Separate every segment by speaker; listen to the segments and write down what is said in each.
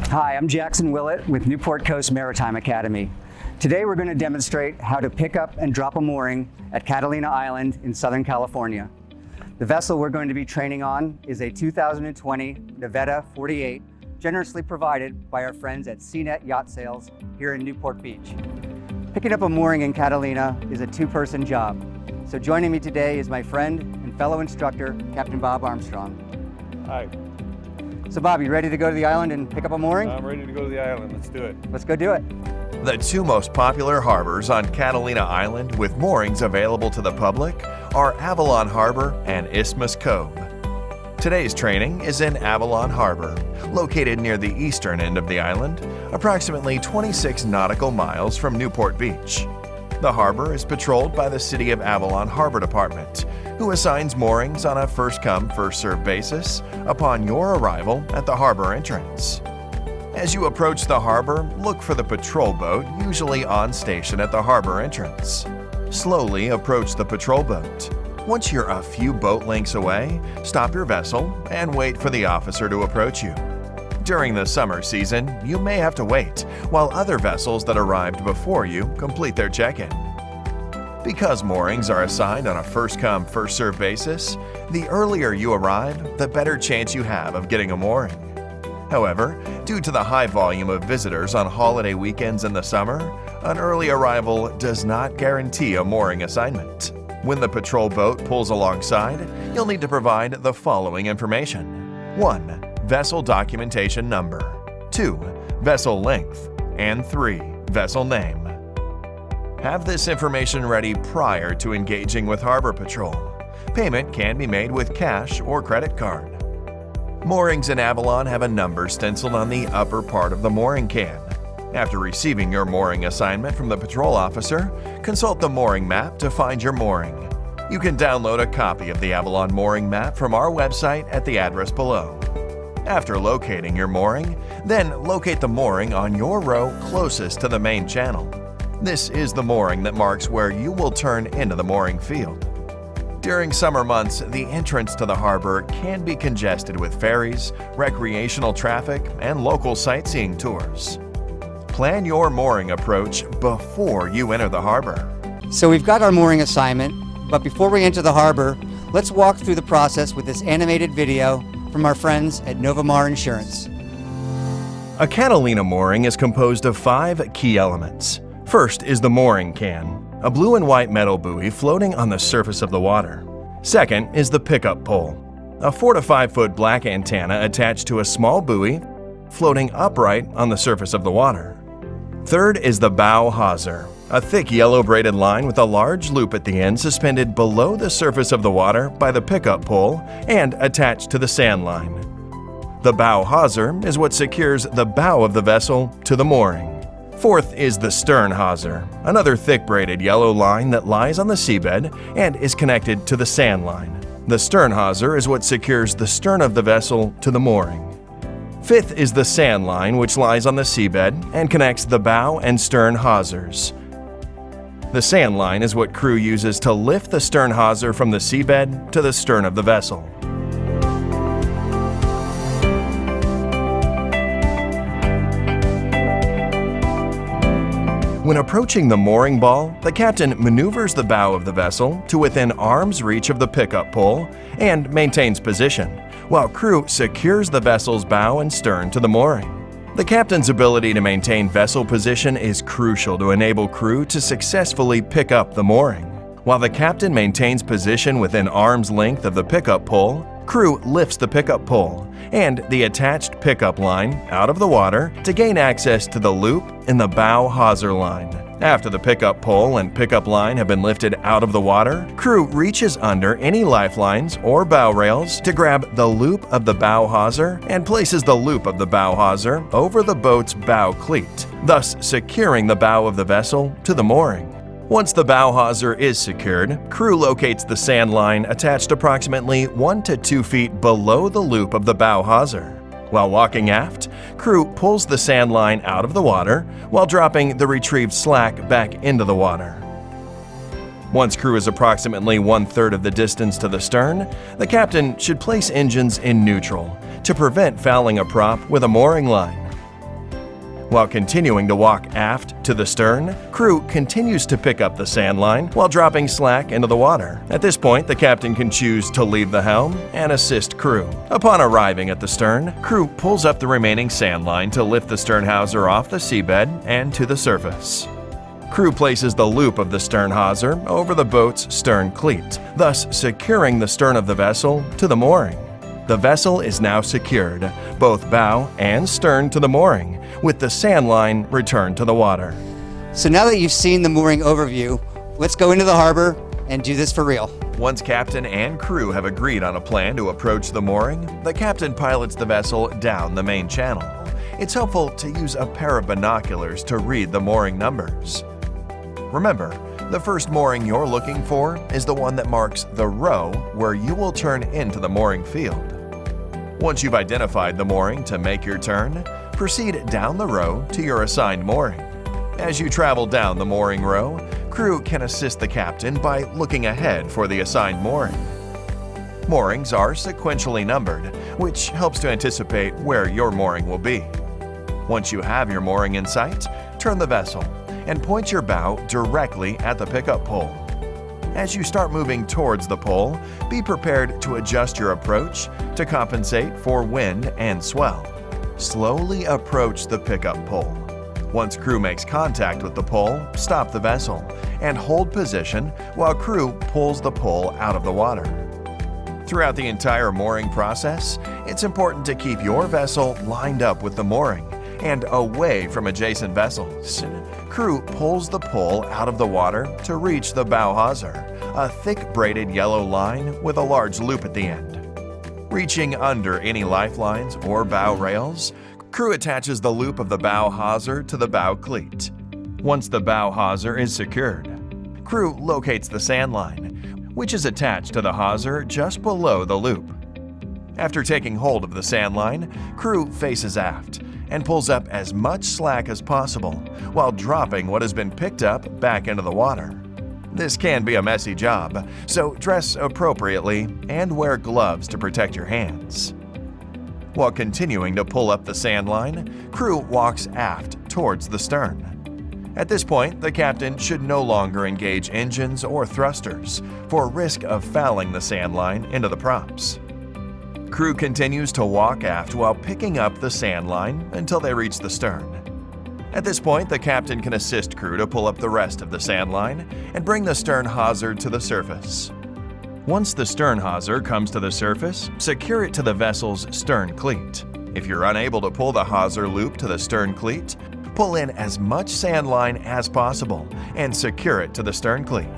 Speaker 1: Hi, I'm Jackson Willett with Newport Coast Maritime Academy. Today we're going to demonstrate how to pick up and drop a mooring at Catalina Island in Southern California. The vessel we're going to be training on is a 2020 Nevada 48, generously provided by our friends at CNET Yacht Sales here in Newport Beach. Picking up a mooring in Catalina is a two-person job. So joining me today is my friend and fellow instructor, Captain Bob Armstrong.
Speaker 2: Hi.
Speaker 1: So Bob, you ready to go to the island and pick up a mooring?
Speaker 2: I'm ready to go to the island. Let's do it.
Speaker 1: Let's go do it.
Speaker 3: The two most popular harbors on Catalina Island with moorings available to the public are Avalon Harbor and Isthmus Cove. Today's training is in Avalon Harbor, located near the eastern end of the island, approximately 26 nautical miles from Newport Beach. The harbor is patrolled by the City of Avalon Harbor Department, who assigns moorings on a first-come, first-served basis upon your arrival at the harbor entrance. As you approach the harbor, look for the patrol boat, usually on station at the harbor entrance. Slowly approach the patrol boat. Once you're a few boat lengths away, stop your vessel and wait for the officer to approach you. During the summer season, you may have to wait while other vessels that arrived before you complete their check-in. Because moorings are assigned on a first-come, first-served basis, the earlier you arrive, the better chance you have of getting a mooring. However, due to the high volume of visitors on holiday weekends in the summer, an early arrival does not guarantee a mooring assignment. When the patrol boat pulls alongside, you'll need to provide the following information. 1. Vessel documentation number. 2. Vessel length. And 3. Vessel name. Have this information ready prior to engaging with Harbor Patrol. Payment can be made with cash or credit card. Moorings in Avalon have a number stenciled on the upper part of the mooring can. After receiving your mooring assignment from the patrol officer, consult the mooring map to find your mooring. You can download a copy of the Avalon mooring map from our website at the address below. After locating your mooring, then locate the mooring on your row closest to the main channel. This is the mooring that marks where you will turn into the mooring field. During summer months, the entrance to the harbor can be congested with ferries, recreational traffic, and local sightseeing tours. Plan your mooring approach before you enter the harbor.
Speaker 1: So we've got our mooring assignment, but before we enter the harbor, let's walk through the process with this animated video from our friends at Novamar Insurance.
Speaker 3: A Catalina mooring is composed of 5 key elements. First is the mooring can, a blue and white metal buoy floating on the surface of the water. Second is the pickup pole, a 4 to 5 foot black antenna attached to a small buoy floating upright on the surface of the water. Third is the bow hawser, a thick yellow braided line with a large loop at the end suspended below the surface of the water by the pickup pole and attached to the sand line. The bow hawser is what secures the bow of the vessel to the mooring. Fourth is the stern hawser, another thick braided yellow line that lies on the seabed and is connected to the sand line. The stern hawser is what secures the stern of the vessel to the mooring. Fifth is the sand line, which lies on the seabed and connects the bow and stern hawsers. The sand line is what crew uses to lift the stern hawser from the seabed to the stern of the vessel. When approaching the mooring ball, the captain maneuvers the bow of the vessel to within arm's reach of the pickup pole and maintains position, while crew secures the vessel's bow and stern to the mooring. The captain's ability to maintain vessel position is crucial to enable crew to successfully pick up the mooring. While the captain maintains position within arm's length of the pickup pole, crew lifts the pickup pole and the attached pickup line out of the water to gain access to the loop in the bow hawser line. After the pickup pole and pickup line have been lifted out of the water, crew reaches under any lifelines or bow rails to grab the loop of the bow hawser and places the loop of the bow hawser over the boat's bow cleat, thus securing the bow of the vessel to the mooring. Once the bow hawser is secured, crew locates the sand line attached approximately 1 to 2 feet below the loop of the bow hawser. While walking aft, crew pulls the sand line out of the water while dropping the retrieved slack back into the water. Once crew is approximately 1/3 of the distance to the stern, the captain should place engines in neutral to prevent fouling a prop with a mooring line. While continuing to walk aft to the stern, crew continues to pick up the sand line while dropping slack into the water. At this point, the captain can choose to leave the helm and assist crew. Upon arriving at the stern, crew pulls up the remaining sand line to lift the stern hawser off the seabed and to the surface. Crew places the loop of the stern hawser over the boat's stern cleat, thus securing the stern of the vessel to the mooring. The vessel is now secured, both bow and stern to the mooring, with the sand line returned to the water.
Speaker 1: So now that you've seen the mooring overview, let's go into the harbor and do this for real.
Speaker 3: Once captain and crew have agreed on a plan to approach the mooring, the captain pilots the vessel down the main channel. It's helpful to use a pair of binoculars to read the mooring numbers. Remember, the first mooring you're looking for is the one that marks the row where you will turn into the mooring field. Once you've identified the mooring to make your turn, proceed down the row to your assigned mooring. As you travel down the mooring row, crew can assist the captain by looking ahead for the assigned mooring. Moorings are sequentially numbered, which helps to anticipate where your mooring will be. Once you have your mooring in sight, turn the vessel and point your bow directly at the pickup pole. As you start moving towards the pole, be prepared to adjust your approach to compensate for wind and swell. Slowly approach the pickup pole. Once crew makes contact with the pole, stop the vessel and hold position while crew pulls the pole out of the water. Throughout the entire mooring process, it's important to keep your vessel lined up with the mooring and away from adjacent vessels. Crew pulls the pole out of the water to reach the bow hawser, a thick braided yellow line with a large loop at the end. Reaching under any lifelines or bow rails, crew attaches the loop of the bow hawser to the bow cleat. Once the bow hawser is secured, crew locates the sand line, which is attached to the hawser just below the loop. After taking hold of the sand line, crew faces aft and pulls up as much slack as possible while dropping what has been picked up back into the water. This can be a messy job, so dress appropriately and wear gloves to protect your hands. While continuing to pull up the sand line, crew walks aft towards the stern. At this point, the captain should no longer engage engines or thrusters for risk of fouling the sand line into the props. Crew continues to walk aft while picking up the sand line until they reach the stern. At this point, the captain can assist crew to pull up the rest of the sand line and bring the stern hawser to the surface. Once the stern hawser comes to the surface, secure it to the vessel's stern cleat. If you're unable to pull the hawser loop to the stern cleat, pull in as much sand line as possible and secure it to the stern cleat.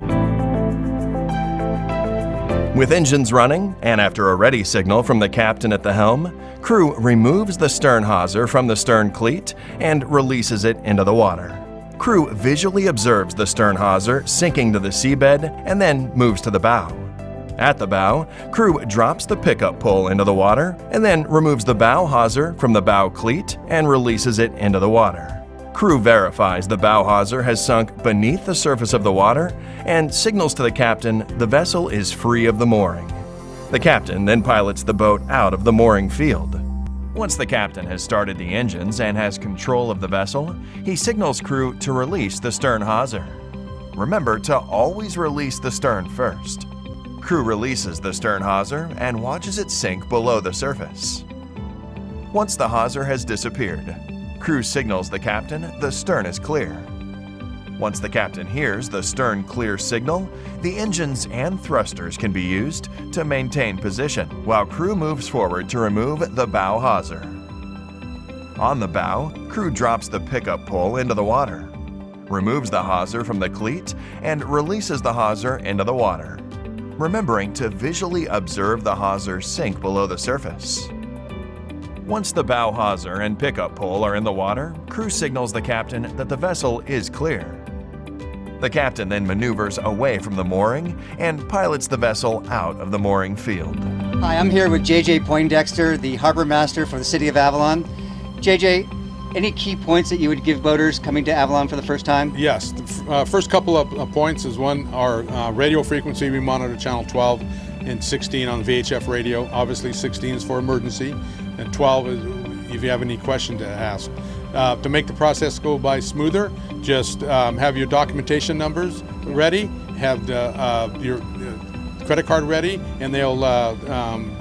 Speaker 3: With engines running, and after a ready signal from the captain at the helm, crew removes the stern hawser from the stern cleat and releases it into the water. Crew visually observes the stern hawser sinking to the seabed and then moves to the bow. At the bow, crew drops the pickup pole into the water and then removes the bow hawser from the bow cleat and releases it into the water. Crew verifies the bow hawser has sunk beneath the surface of the water and signals to the captain the vessel is free of the mooring. The captain then pilots the boat out of the mooring field. Once the captain has started the engines and has control of the vessel, he signals crew to release the stern hawser. Remember to always release the stern first. Crew releases the stern hawser and watches it sink below the surface. Once the hawser has disappeared, crew signals the captain the stern is clear. Once the captain hears the stern clear signal, the engines and thrusters can be used to maintain position while crew moves forward to remove the bow hawser. On the bow, crew drops the pickup pole into the water, removes the hawser from the cleat, and releases the hawser into the water, remembering to visually observe the hawser sink below the surface. Once the bow hawser and pickup pole are in the water, crew signals the captain that the vessel is clear. The captain then maneuvers away from the mooring and pilots the vessel out of the mooring field.
Speaker 1: Hi, I'm here with JJ Poindexter, the harbor master for the city of Avalon. JJ, Any key points that you would give boaters coming to Avalon for the first time?
Speaker 4: Yes, the first couple of points is one, our radio frequency. We monitor channel 12 and 16 on VHF radio. Obviously 16 is for emergency, and 12 is if you have any question to ask. To make the process go by smoother, just have your documentation numbers ready, have your credit card ready, and they'll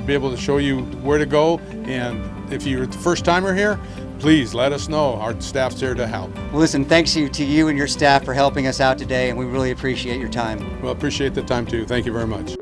Speaker 4: be able to show you where to go. And if you're the first timer here, please let us know. Our staff's here to help.
Speaker 1: Well, listen, thanks to you and your staff for helping us out today, and we really appreciate your time.
Speaker 4: Well, appreciate the time too. Thank you very much.